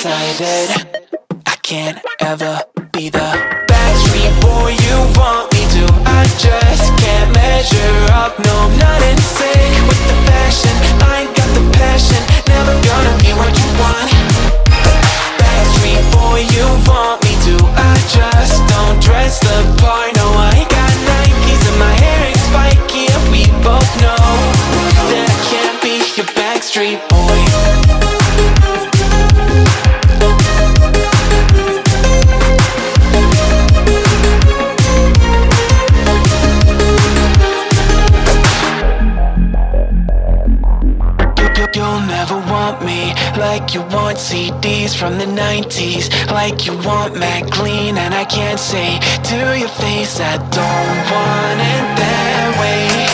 decided I can't ever be the backstreet boy you want me to. I just can't measure up, no, I'm not in sync with the fashion. I ain't got the passion, never gonna be what you want. Backstreet boy you want me to. I just don't dress the part, no, I ain't got Nikes and my hair ain't spiky, and we both know that I can't be your backstreet boy. You'll never want me like you want CDs from the 90s, like you want Mac Clean, and I can't say to your face I don't want it that way.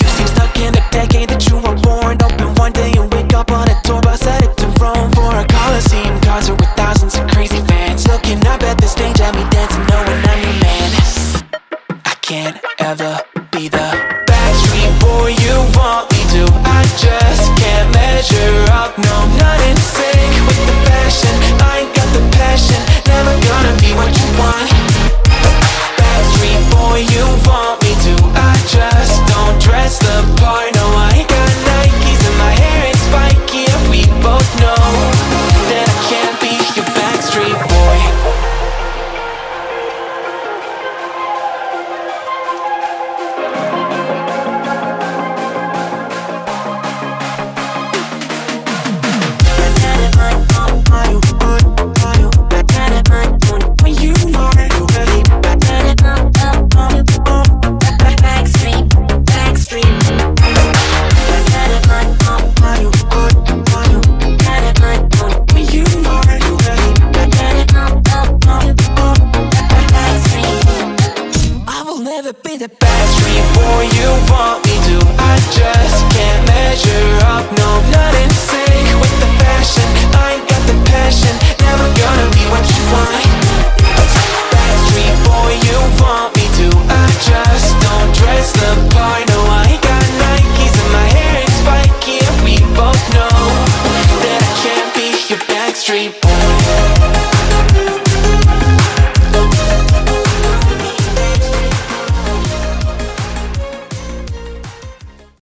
You seem stuck in the decade that you were born. Open one day and wake up on a tour bus headed to Rome for a Coliseum concert with thousands of crazy fans looking up at the stage at me dancing, knowing I'm your man. I can't ever be the backstreet boy you want me to. I just can't measure up, no, I'm not in sync with the fashion. I ain't got the passion, never gonna be what you want. Backstreet boy you want me to. I just don't dress the part, no, I ain't got Nikes and my hair ain't spiky, and we both know that I can't be your backstreet boy. Be the backstreet boy you want me to. I just can't measure up, no, I'm not in sync with the fashion. I ain't got the passion, never gonna be what you want. Backstreet boy you want me to. I just don't dress the part, no, I ain't got Nikes and my hair ain't spiky, and we both know that I can't be your backstreet boy.